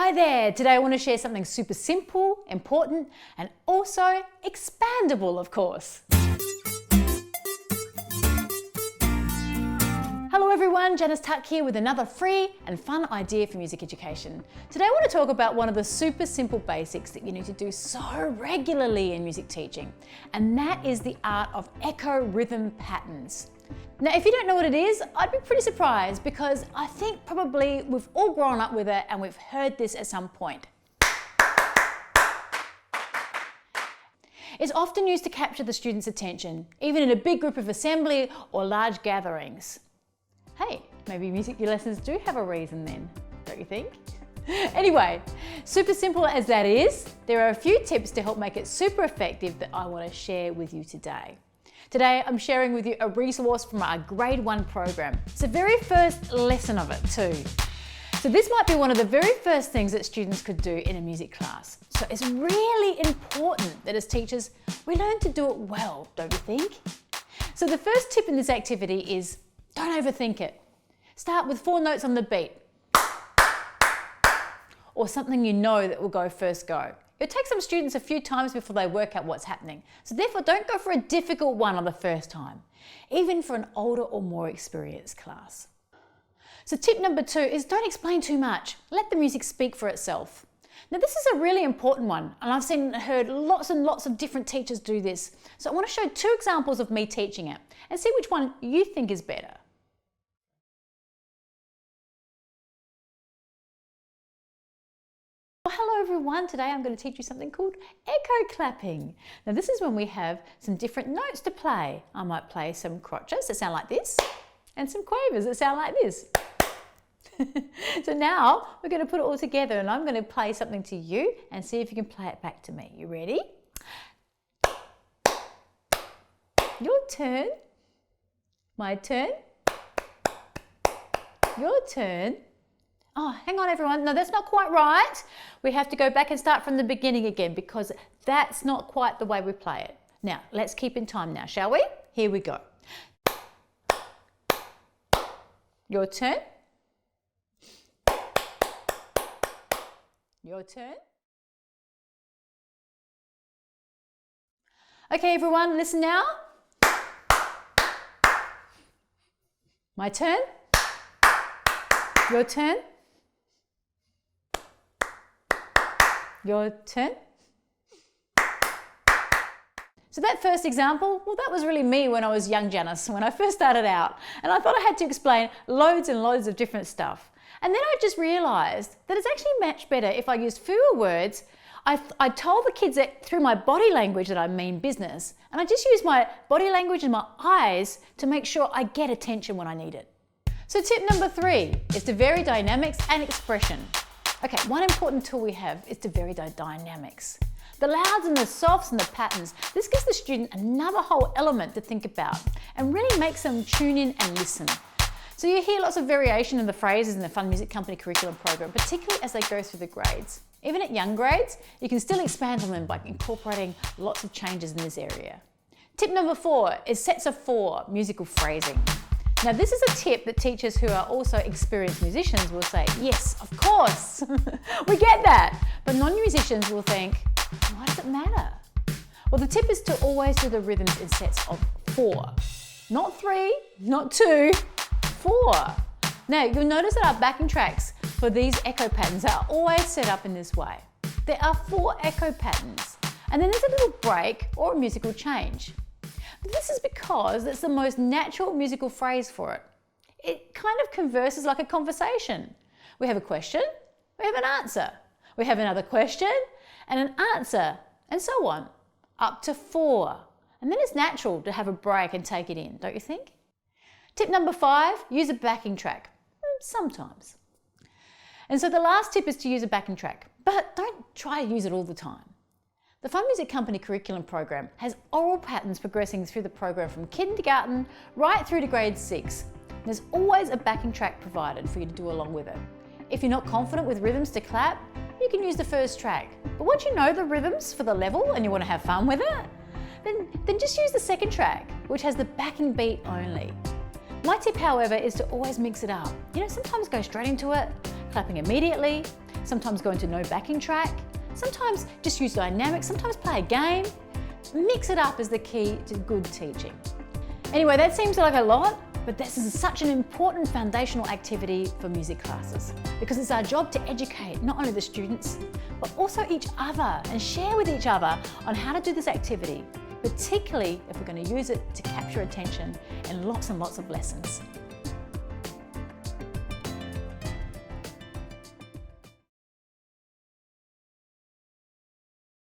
Hi there! Today I want to share something super simple, important, and also expandable, of course. Hello everyone, Janice Tuck here with another free and fun idea for music education. Today I want to talk about one of the super simple basics that you need to do so regularly in music teaching, and that is the art of echo rhythm patterns. Now, if you don't know what it is, I'd be pretty surprised because I think probably we've all grown up with it and we've heard this at some point. It's often used to capture the student's attention, even in a big group of assembly or large gatherings. Hey, maybe music lessons do have a reason then, don't you think? Anyway, super simple as that is, there are a few tips to help make it super effective that I want to share with you today. Today, I'm sharing with you a resource from our Grade 1 program. It's the very first lesson of it too. So this might be one of the very first things that students could do in a music class. So it's really important that as teachers, we learn to do it well, don't you think? So the first tip in this activity is don't overthink it. Start with 4 notes on the beat, or something you know that will go first go. It'll take some students a few times before they work out what's happening. So therefore, don't go for a difficult one on the first time, even for an older or more experienced class. So tip number 2 is don't explain too much. Let the music speak for itself. Now this is a really important one, and I've seen and heard lots and lots of different teachers do this. So I want to show 2 examples of me teaching it and see which one you think is better. Well, hello everyone, today I'm going to teach you something called echo clapping. Now this is when we have some different notes to play. I might play some crotchets that sound like this and some quavers that sound like this. So now we're going to put it all together and I'm going to play something to you and see if you can play it back to me. You ready? Your turn. My turn. Your turn. Oh, hang on everyone, no, that's not quite right. We have to go back and start from the beginning again because that's not quite the way we play it. Now, let's keep in time now, shall we? Here we go. Your turn. Your turn. Okay everyone, listen now. My turn. Your turn. Your turn. So that first example, well, that was really me when I was young Janice, when I first started out. And I thought I had to explain loads and loads of different stuff. And then I just realised that it's actually much better if I used fewer words. I told the kids that through my body language that I mean business. And I just use my body language and my eyes to make sure I get attention when I need it. So tip number 3 is to vary dynamics and expression. Okay, one important tool we have is to vary the dynamics. The louds and the softs and the patterns, this gives the student another whole element to think about and really makes them tune in and listen. So you hear lots of variation in the phrases in the Fun Music Company curriculum program, particularly as they go through the grades. Even at young grades, you can still expand on them by incorporating lots of changes in this area. Tip number 4 is sets of 4 musical phrasing. Now this is a tip that teachers who are also experienced musicians will say, yes, of course, we get that. But non-musicians will think, why does it matter? Well, the tip is to always do the rhythms in sets of 4. Not 3, not 2, 4. Now you'll notice that our backing tracks for these echo patterns are always set up in this way. There are 4 echo patterns, and then there's a little break or a musical change. But this is because it's the most natural musical phrase for it. It kind of converses like a conversation. We have a question, we have an answer. We have another question and an answer, and so on, up to 4. And then it's natural to have a break and take it in, don't you think? Tip number 5, use a backing track, sometimes. And so the last tip is to use a backing track, but don't try to use it all the time. The Fun Music Company curriculum program has oral patterns progressing through the program from kindergarten right through to grade 6. There's always a backing track provided for you to do along with it. If you're not confident with rhythms to clap, you can use the first track. But once you know the rhythms for the level and you want to have fun with it, then just use the second track, which has the backing beat only. My tip, however, is to always mix it up. You know, sometimes go straight into it, clapping immediately, sometimes go into no backing track, sometimes just use dynamics, sometimes play a game. Mix it up is the key to good teaching. Anyway, that seems like a lot, but this is such an important foundational activity for music classes because it's our job to educate not only the students, but also each other and share with each other on how to do this activity, particularly if we're going to use it to capture attention in lots and lots of lessons.